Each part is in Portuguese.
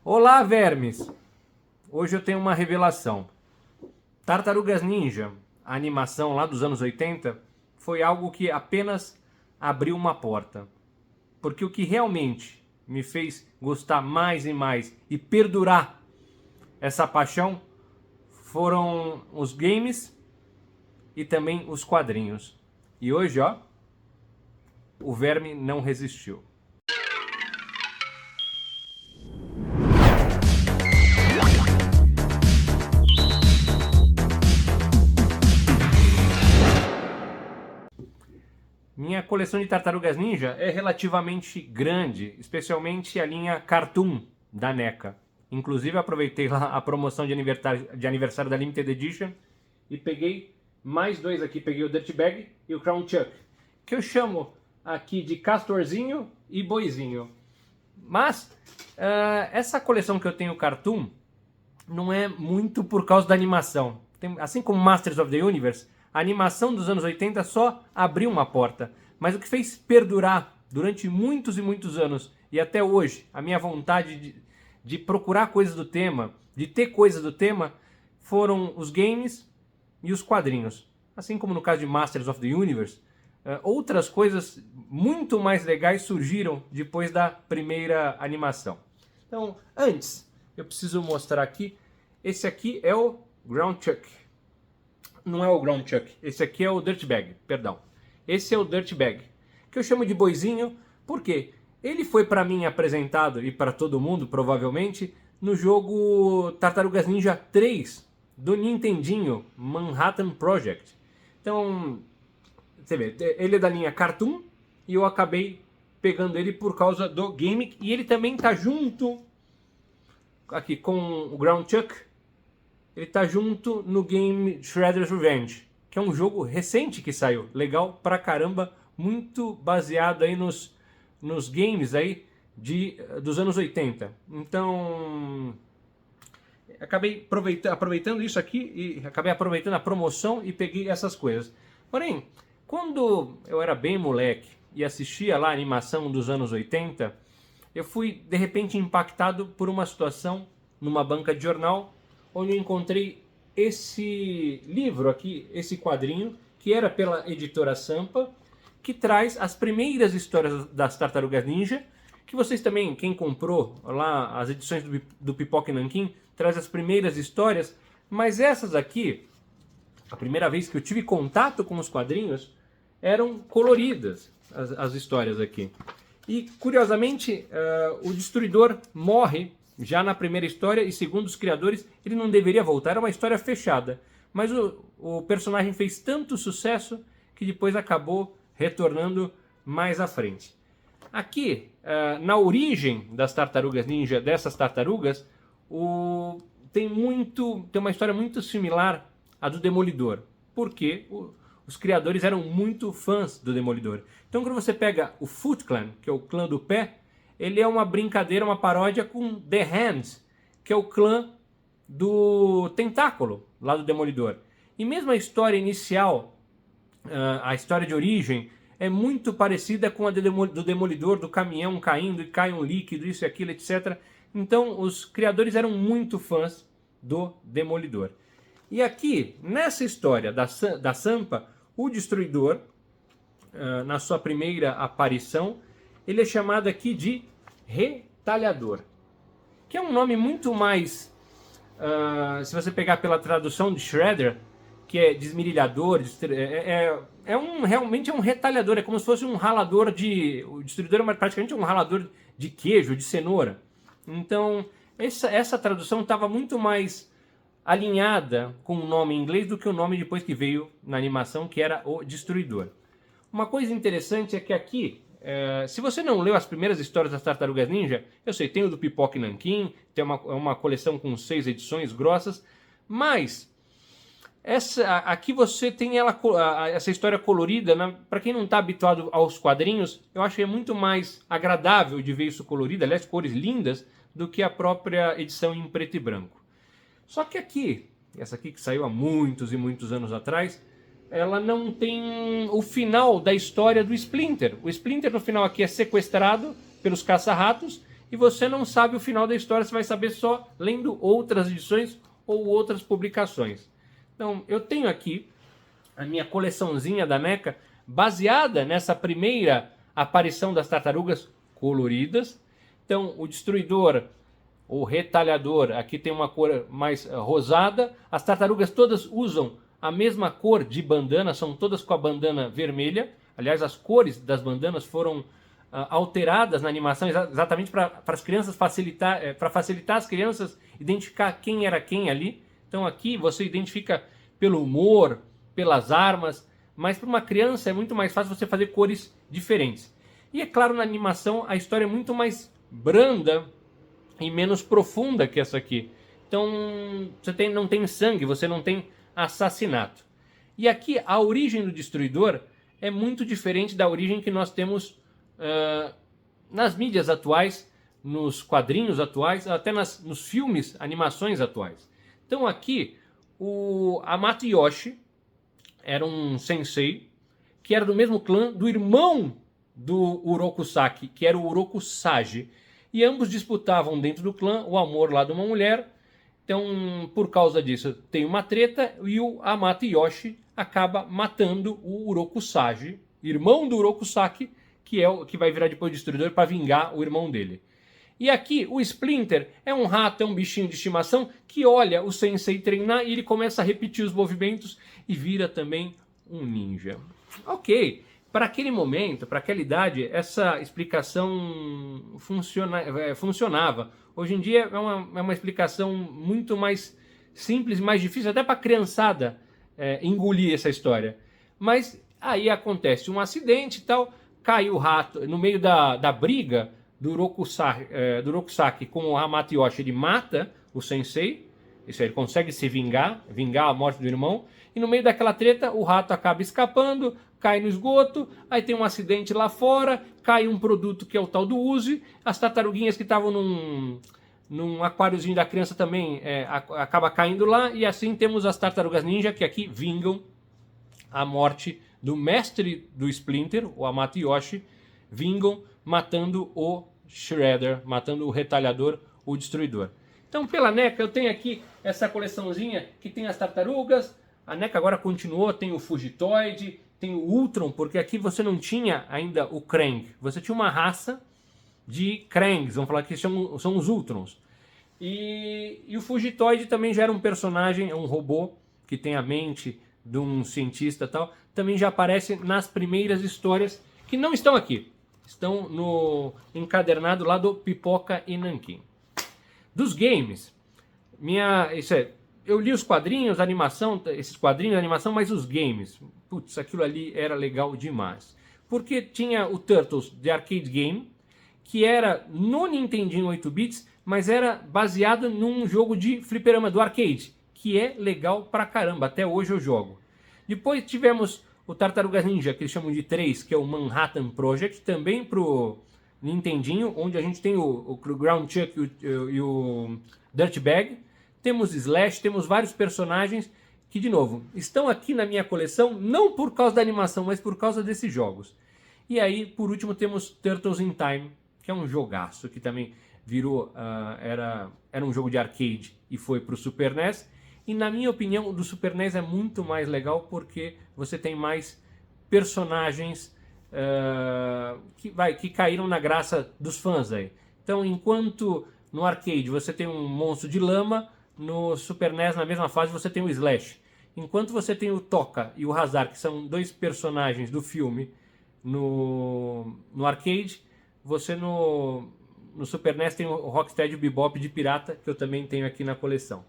Olá, vermes! Hoje eu tenho uma revelação. Tartarugas Ninja, a animação lá dos anos 80, foi algo que apenas abriu uma porta. Porque o que realmente me fez gostar mais e mais e perdurar essa paixão foram os games e também os quadrinhos. E hoje, ó, o verme não resistiu. Minha coleção de Tartarugas Ninja é relativamente grande, especialmente a linha Cartoon da NECA. Inclusive aproveitei lá a promoção de aniversário da Limited Edition e peguei mais dois aqui. Peguei o Dirtbag e o Crown Chuck, que eu chamo aqui de Castorzinho e Boizinho. Mas essa coleção que eu tenho Cartoon não é muito por causa da animação. Assim como Masters of the Universe, a animação dos anos 80 só abriu uma porta. Mas o que fez perdurar durante muitos e muitos anos, e até hoje, a minha vontade de procurar coisas do tema, de ter coisas do tema, foram os games e os quadrinhos. Assim como no caso de Masters of the Universe, outras coisas muito mais legais surgiram depois da primeira animação. Então, antes, eu preciso mostrar aqui. Esse aqui é o Ground Chuck. Não é o Ground Chuck, esse aqui é o Dirtbag, perdão. Esse é o Dirtbag, que eu chamo de Boizinho, porque ele foi para mim apresentado, e para todo mundo provavelmente, no jogo Tartarugas Ninja 3, do Nintendinho Manhattan Project. Então, você vê, ele é da linha Cartoon, e eu acabei pegando ele por causa do game, e ele também tá junto aqui com o Ground Chuck. Ele tá junto no game Shredder's Revenge, que é um jogo recente que saiu, legal pra caramba, muito baseado aí nos games aí dos anos 80. Então, acabei aproveitando isso aqui e acabei aproveitando a promoção e peguei essas coisas. Porém, quando eu era bem moleque e assistia lá a animação dos anos 80, eu fui de repente impactado por uma situação numa banca de jornal, onde eu encontrei esse livro aqui, esse quadrinho, que era pela editora Sampa, que traz as primeiras histórias das Tartarugas Ninja, que vocês também, quem comprou lá as edições do Pipoca e Nanquim, traz as primeiras histórias, mas essas aqui, a primeira vez que eu tive contato com os quadrinhos, eram coloridas, as histórias aqui. E, curiosamente, o Destruidor morre já na primeira história, e segundo os criadores, ele não deveria voltar, era uma história fechada. Mas o personagem fez tanto sucesso que depois acabou retornando mais à frente. Aqui, na origem das Tartarugas Ninja, dessas tartarugas, tem uma história muito similar à do Demolidor, porque os criadores eram muito fãs do Demolidor. Então, quando você pega o Foot Clan, que é o clã do pé, ele é uma brincadeira, uma paródia com The Hands, que é o clã do Tentáculo, lá do Demolidor. E mesmo a história inicial, a história de origem, é muito parecida com a do Demolidor, do caminhão caindo e cai um líquido, isso e aquilo, etc. Então, os criadores eram muito fãs do Demolidor. E aqui, nessa história da Sampa, o Destruidor, na sua primeira aparição, ele é chamado aqui de Retalhador, que é um nome muito mais, se você pegar pela tradução de Shredder, que é desmirilhador, realmente é um retalhador, é como se fosse um ralador o Destruidor é praticamente um ralador de queijo, de cenoura. Então, essa tradução estava muito mais alinhada com o nome em inglês do que o nome depois que veio na animação, que era o Destruidor. Uma coisa interessante é que aqui, se você não leu as primeiras histórias das Tartarugas Ninja, eu sei, tem o do Pipoca e Nanquim, tem uma coleção com 6 edições grossas, mas aqui você tem essa história colorida, né? Para quem não está habituado aos quadrinhos, eu acho que é muito mais agradável de ver isso colorido, aliás, cores lindas, do que a própria edição em preto e branco. Só que aqui, essa aqui que saiu há muitos e muitos anos atrás, ela não tem o final da história do Splinter. O Splinter no final aqui é sequestrado pelos caça-ratos e você não sabe o final da história, você vai saber só lendo outras edições ou outras publicações. Então, eu tenho aqui a minha coleçãozinha da NECA, baseada nessa primeira aparição das tartarugas coloridas. Então, o Destruidor, o Retalhador, aqui tem uma cor mais rosada. As tartarugas todas usam a mesma cor de bandana, são todas com a bandana vermelha. Aliás, as cores das bandanas foram alteradas na animação exatamente para as crianças facilitar, para facilitar as crianças identificar quem era quem ali. Então aqui você identifica pelo humor, pelas armas, mas para uma criança é muito mais fácil você fazer cores diferentes. E é claro, na animação a história é muito mais branda e menos profunda que essa aqui. Então você não tem sangue, você não tem assassinato. E aqui a origem do Destruidor é muito diferente da origem que nós temos nas mídias atuais, nos quadrinhos atuais, até nos filmes, animações atuais. Então aqui o Hamato Yoshi era um sensei que era do mesmo clã do irmão do Urokusaki, que era o Urokusage. E ambos disputavam dentro do clã o amor lá de uma mulher. Então, por causa disso, tem uma treta e o Hamato Yoshi acaba matando o Urokusage, irmão do Urokusaki, que é o que vai virar depois o Destruidor para vingar o irmão dele. E aqui o Splinter é um rato, é um bichinho de estimação que olha o sensei treinar e ele começa a repetir os movimentos e vira também um ninja. Ok, para aquele momento, para aquela idade, essa explicação funcionava. Hoje em dia é uma explicação muito mais simples e mais difícil, até para a criançada engolir essa história. Mas aí acontece um acidente e tal, cai o rato no meio da briga do Urokusaki com o Hamato Yoshi, ele mata o sensei, isso aí, ele consegue se vingar a morte do irmão, e no meio daquela treta o rato acaba escapando, cai no esgoto, aí tem um acidente lá fora, cai um produto que é o tal do Uzi, as tartaruguinhas que estavam num aquáriozinho da criança também acaba caindo lá, e assim temos as tartarugas ninja que aqui vingam a morte do mestre do Splinter, o Hamato Yoshi, vingam matando o Shredder, matando o Retalhador, o Destruidor. Então, pela NECA, eu tenho aqui essa coleçãozinha que tem as tartarugas. A NECA agora continuou, tem o Fugitoid, tem o Ultron, porque aqui você não tinha ainda o Krang. Você tinha uma raça de Krangs, vamos falar que são os Ultrons. E o Fugitoid também já era um personagem, é um robô que tem a mente de um cientista e tal. Também já aparece nas primeiras histórias que não estão aqui. Estão no encadernado lá do Pipoca e Nanquim. Dos games, eu li os quadrinhos, a animação, esses quadrinhos, a animação, mas os games, putz, aquilo ali era legal demais. Porque tinha o Turtles de Arcade Game, que era no Nintendinho 8 bits, mas era baseado num jogo de fliperama do arcade, que é legal pra caramba, até hoje eu jogo. Depois tivemos o Tartarugas Ninja, que eles chamam de 3, que é o Manhattan Project, também pro Nintendinho, onde a gente tem o Ground Chuck e o Dirtbag. Temos Slash, temos vários personagens que, de novo, estão aqui na minha coleção, não por causa da animação, mas por causa desses jogos. E aí, por último, temos Turtles in Time, que é um jogaço, que também virou, era um jogo de arcade e foi pro Super NES. E na minha opinião, o do Super NES é muito mais legal porque você tem mais personagens que caíram na graça dos fãs aí. Então, enquanto no arcade você tem um monstro de lama, no Super NES, na mesma fase, você tem o Slash. Enquanto você tem o Tokka e o Hazard, que são dois personagens do filme no arcade, você no Super NES tem o Rocksteady Bebop de pirata, que eu também tenho aqui na coleção.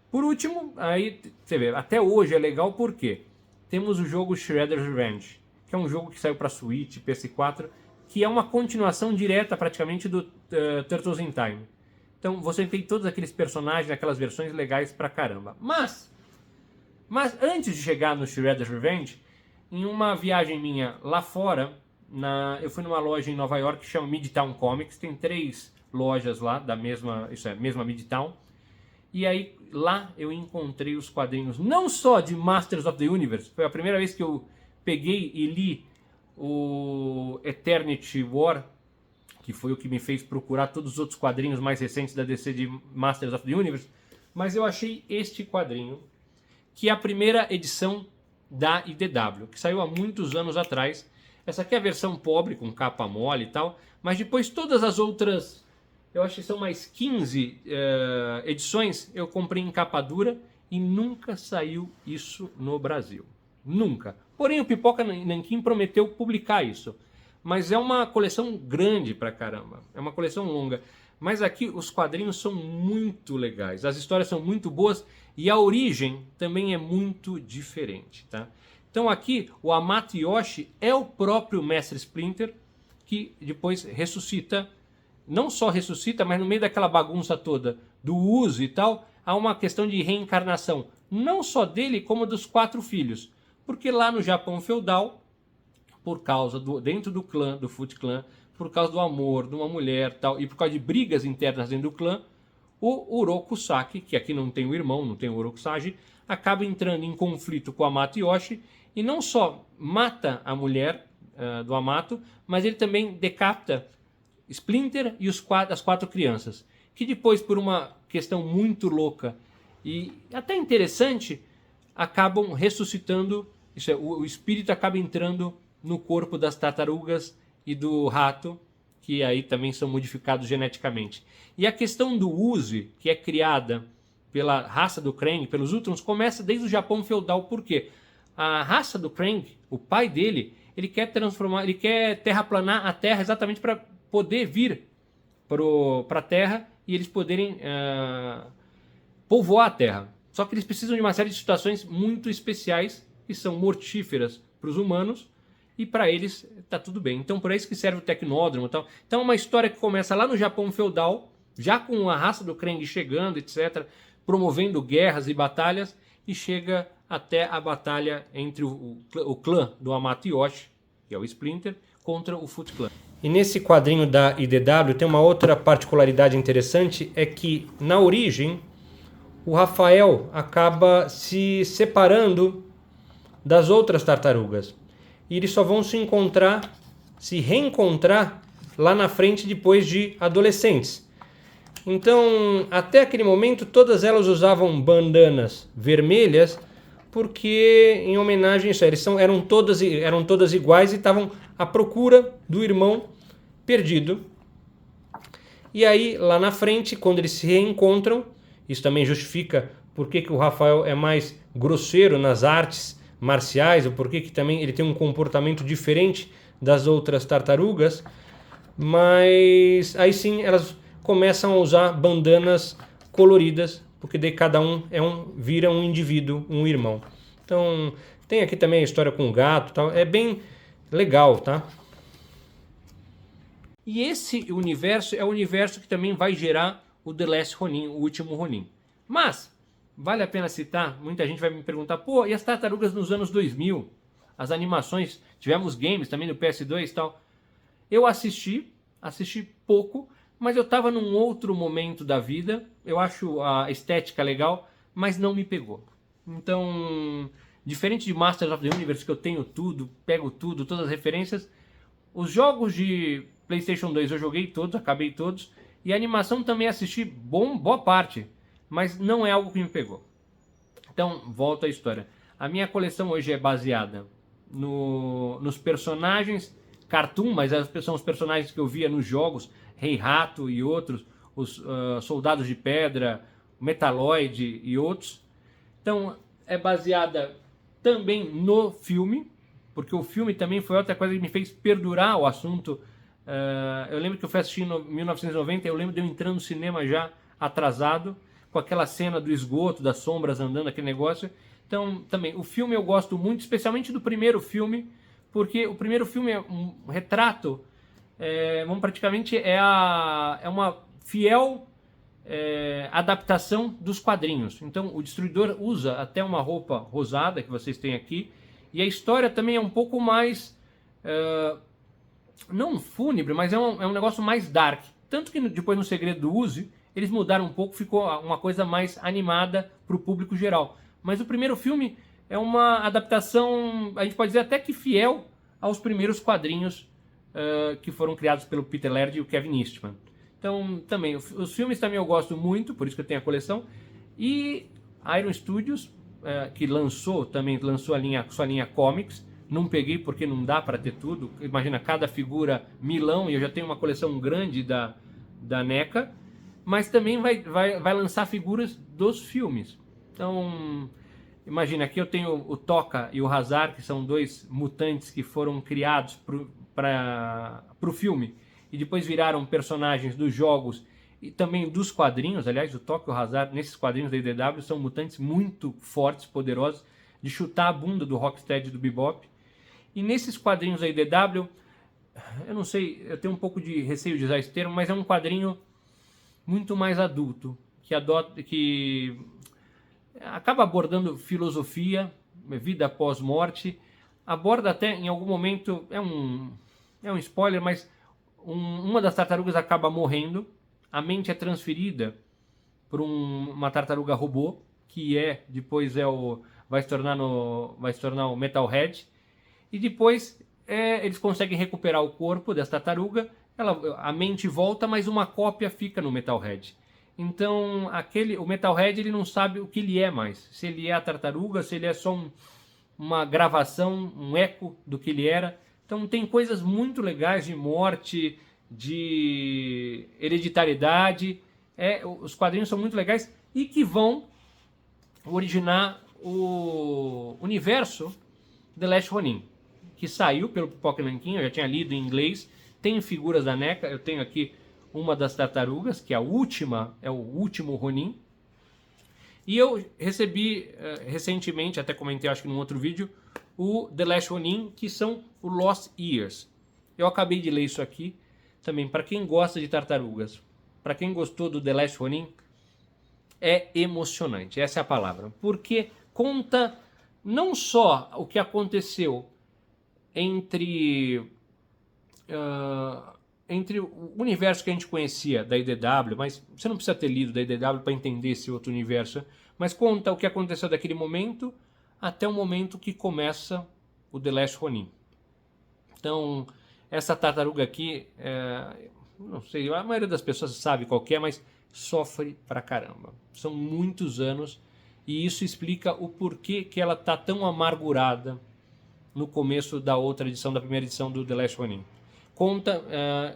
Por último, aí você vê, até hoje é legal porque temos o jogo Shredder's Revenge, que é um jogo que saiu para Switch, PS4, que é uma continuação direta praticamente do Turtles in Time. Então você tem todos aqueles personagens, aquelas versões legais pra caramba. Mas antes de chegar no Shredder's Revenge, em uma viagem minha lá fora, eu fui numa loja em Nova York que chama Midtown Comics, tem 3 lojas lá da mesma Midtown. E aí lá eu encontrei os quadrinhos não só de Masters of the Universe, foi a primeira vez que eu peguei e li o Eternity War, que foi o que me fez procurar todos os outros quadrinhos mais recentes da DC de Masters of the Universe, mas eu achei este quadrinho, que é a primeira edição da IDW, que saiu há muitos anos atrás. Essa aqui é a versão pobre, com capa mole e tal, mas depois todas as outras, eu acho que são mais 15 edições, eu comprei em capa dura e nunca saiu isso no Brasil. Nunca. Porém, o Pipoca Nanquim prometeu publicar isso. Mas é uma coleção grande pra caramba. É uma coleção longa. Mas aqui os quadrinhos são muito legais. As histórias são muito boas e a origem também é muito diferente, tá? Então aqui o Hamato Yoshi é o próprio Mestre Splinter que depois ressuscita. Não só ressuscita, mas no meio daquela bagunça toda do uso e tal, há uma questão de reencarnação. Não só dele, como dos 4 filhos. Porque lá no Japão feudal, por causa dentro do clã, do Foot Clan, por causa do amor de uma mulher tal, e por causa de brigas internas dentro do clã, o Orokusaki, que aqui não tem o irmão, não tem o Orokusagi, acaba entrando em conflito com o Hamato Yoshi e não só mata a mulher do Hamato, mas ele também decapita Splinter e as 4 crianças, que depois, por uma questão muito louca e até interessante, acabam ressuscitando. Isso é, o espírito acaba entrando no corpo das tartarugas e do rato, que aí também são modificados geneticamente. E a questão do Uzi, que é criada pela raça do Krang, pelos Ultrons, começa desde o Japão feudal. Por quê? A raça do Krang, o pai dele, ele quer terraplanar a Terra exatamente para poder vir para a Terra e eles poderem povoar a Terra. Só que eles precisam de uma série de situações muito especiais que são mortíferas para os humanos e para eles tá tudo bem. Então por isso que serve o Tecnódromo e tal. Então é uma história que começa lá no Japão feudal, já com a raça do Krang chegando, etc., promovendo guerras e batalhas, e chega até a batalha entre o clã do Hamato Yoshi, que é o Splinter, contra o Foot Clan. E nesse quadrinho da IDW tem uma outra particularidade interessante, é que na origem o Rafael acaba se separando das outras tartarugas. E eles só vão se reencontrar lá na frente depois de adolescentes. Então, até aquele momento, todas elas usavam bandanas vermelhas, porque em homenagem a isso, eram todas iguais e estavam à procura do irmão perdido. E aí, lá na frente, quando eles se reencontram, isso também justifica por que o Rafael é mais grosseiro nas artes marciais, ou por que também ele tem um comportamento diferente das outras tartarugas, mas aí sim elas começam a usar bandanas coloridas, porque daí cada um vira um indivíduo, um irmão. Então tem aqui também a história com o gato, tal, é bem legal, tá? E esse universo é o universo que também vai gerar o The Last Ronin, o último Ronin. Mas vale a pena citar, muita gente vai me perguntar, pô, e as tartarugas nos anos 2000? As animações, tivemos games também no PS2 e tal. Eu assisti pouco, mas eu estava num outro momento da vida, eu acho a estética legal, mas não me pegou. Então, diferente de Masters of the Universe, que eu tenho tudo, pego tudo, todas as referências, os jogos de PlayStation 2 eu joguei todos, acabei todos, e a animação também assisti boa parte, mas não é algo que me pegou. Então, volto à história. A minha coleção hoje é baseada nos personagens cartoon, mas são os personagens que eu via nos jogos, Rei Rato e outros, os Soldados de Pedra, Metaloid e outros. Então, é baseada também no filme, porque o filme também foi outra coisa que me fez perdurar o assunto. Eu lembro que eu fui assistir em 1990, eu lembro de eu entrando no cinema já atrasado, com aquela cena do esgoto, das sombras andando, aquele negócio. Então, também, o filme eu gosto muito, especialmente do primeiro filme, porque o primeiro filme é um retrato, praticamente é uma fiel adaptação dos quadrinhos. Então, o Destruidor usa até uma roupa rosada, que vocês têm aqui, e a história também é um pouco mais, não fúnebre, mas é um negócio mais dark. Tanto que depois no Segredo do Uzi, eles mudaram um pouco, ficou uma coisa mais animada para o público geral. Mas o primeiro filme é uma adaptação, a gente pode dizer até que fiel aos primeiros quadrinhos que foram criados pelo Peter Laird e o Kevin Eastman. Então, também, os filmes também eu gosto muito, por isso que eu tenho a coleção. E Iron Studios, que lançou sua linha Comics. Não peguei porque não dá para ter tudo. Imagina, cada figura milão, e eu já tenho uma coleção grande da NECA. Mas também vai lançar figuras dos filmes. Então, imagina, aqui eu tenho o Tokka e o Hazard, que são dois mutantes que foram criados para o filme. E depois viraram personagens dos jogos e também dos quadrinhos. Aliás, o Tokka e o Hazard, nesses quadrinhos da IDW, são mutantes muito fortes, poderosos, de chutar a bunda do Rocksteady e do Bebop. E nesses quadrinhos da IDW, eu não sei, eu tenho um pouco de receio de usar esse termo, mas é um quadrinho muito mais adulto, que acaba abordando filosofia, vida após morte, aborda até em algum momento, é um spoiler, mas uma das tartarugas acaba morrendo, a mente é transferida por uma tartaruga robô, que depois vai se tornar o Metalhead, e depois eles conseguem recuperar o corpo dessa tartaruga, a mente volta, mas uma cópia fica no Metalhead. Então o Metalhead ele não sabe o que ele é mais, se ele é a tartaruga, se ele é só uma gravação, um eco do que ele era. Então tem coisas muito legais de morte, de hereditariedade. Os quadrinhos são muito legais e que vão originar o universo The Last Ronin, que saiu pelo Pipoca Nanquim. Eu já tinha lido em inglês. Tem figuras da NECA. Eu tenho aqui uma das tartarugas, que é o último Ronin. E eu recebi recentemente, até comentei acho que num outro vídeo, o The Last Ronin, que são o Lost Years. Eu acabei de ler isso aqui também. Para quem gosta de tartarugas, para quem gostou do The Last Ronin, é emocionante, essa é a palavra. Porque conta não só o que aconteceu entre o universo que a gente conhecia da IDW, mas você não precisa ter lido da IDW para entender esse outro universo, mas conta o que aconteceu daquele momento até o momento que começa o The Last Ronin. Então, essa tartaruga aqui, não sei, a maioria das pessoas sabe qual que é, mas sofre pra caramba. São muitos anos e isso explica o porquê que ela tá tão amargurada no começo da outra edição, da primeira edição do The Last Ronin.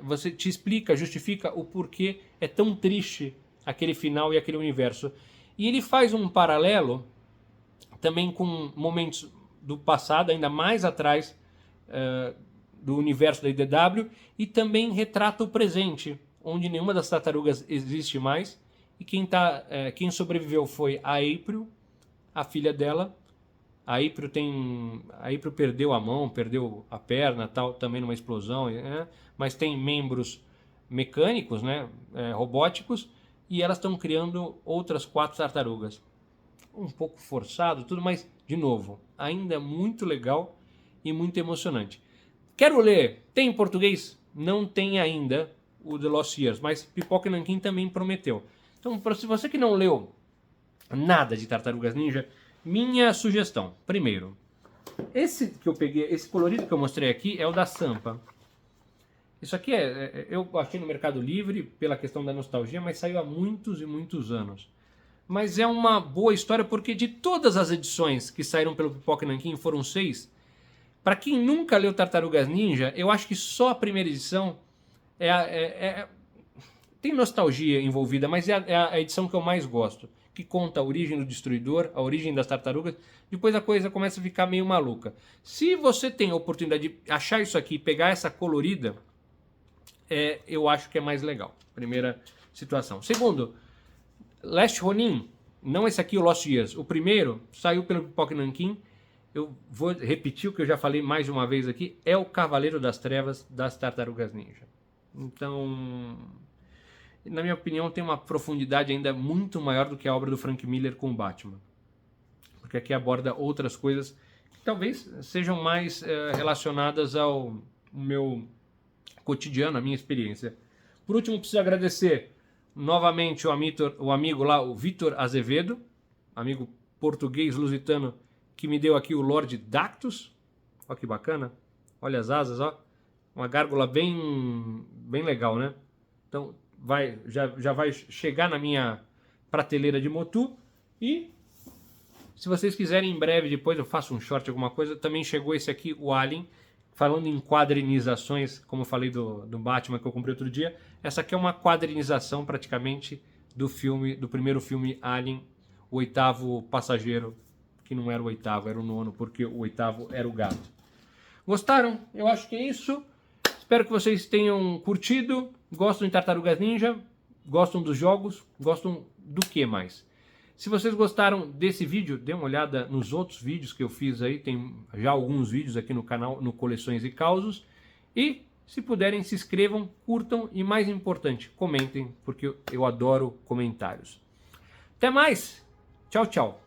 Você te explica, justifica o porquê é tão triste aquele final e aquele universo. E ele faz um paralelo também com momentos do passado, ainda mais atrás do universo da IDW, e também retrata o presente, onde nenhuma das tartarugas existe mais, e quem sobreviveu foi a April, a filha dela. A April perdeu a mão, perdeu a perna, tal, também numa explosão, mas tem membros mecânicos, robóticos, e elas estão criando outras 4 tartarugas. Um pouco forçado, tudo, mas, de novo, ainda muito legal e muito emocionante. Quero ler, tem em português? Não tem ainda o The Lost Years, mas Pipoca Nanquim também prometeu. Então, se você que não leu nada de Tartarugas Ninja, minha sugestão, primeiro, esse que eu peguei, esse colorido que eu mostrei aqui é o da Sampa. Isso aqui eu achei no Mercado Livre pela questão da nostalgia, mas saiu há muitos e muitos anos. Mas é uma boa história porque de todas as edições que saíram pelo Pipoca Nanquim, foram 6, para quem nunca leu Tartarugas Ninja, eu acho que só a primeira edição tem nostalgia envolvida, mas é a edição que eu mais gosto, que conta a origem do Destruidor, a origem das tartarugas. Depois a coisa começa a ficar meio maluca. Se você tem a oportunidade de achar isso aqui, pegar essa colorida, eu acho que é mais legal. Primeira situação. Segundo, Last Ronin, não esse aqui, o Lost Years. O primeiro saiu pelo Pipoca Nanquim. Eu vou repetir o que eu já falei mais de uma vez aqui. É o Cavaleiro das Trevas das Tartarugas Ninja. Então, na minha opinião, tem uma profundidade ainda muito maior do que a obra do Frank Miller com o Batman. Porque aqui aborda outras coisas que talvez sejam mais relacionadas ao meu cotidiano, a minha experiência. Por último, preciso agradecer novamente o amigo lá, o Vitor Azevedo, amigo português lusitano, que me deu aqui o Lord Dactus. Olha que bacana. Olha as asas, ó. Uma gárgula bem legal, né? Então já vai chegar na minha prateleira de Motu. E se vocês quiserem, em breve, depois eu faço um short, alguma coisa. Também chegou esse aqui, o Alien. Falando em quadrinizações, como eu falei do Batman que eu comprei outro dia. Essa aqui é uma quadrinização praticamente do primeiro filme Alien, o oitavo passageiro, que não era o oitavo, era o nono, porque o oitavo era o gato. Gostaram? Eu acho que é isso. Espero que vocês tenham curtido. Gostam de Tartarugas Ninja? Gostam dos jogos? Gostam do que mais? Se vocês gostaram desse vídeo, dê uma olhada nos outros vídeos que eu fiz aí. Tem já alguns vídeos aqui no canal, no Coleções e Causos. E se puderem, se inscrevam, curtam e, mais importante, comentem, porque eu adoro comentários. Até mais! Tchau, tchau!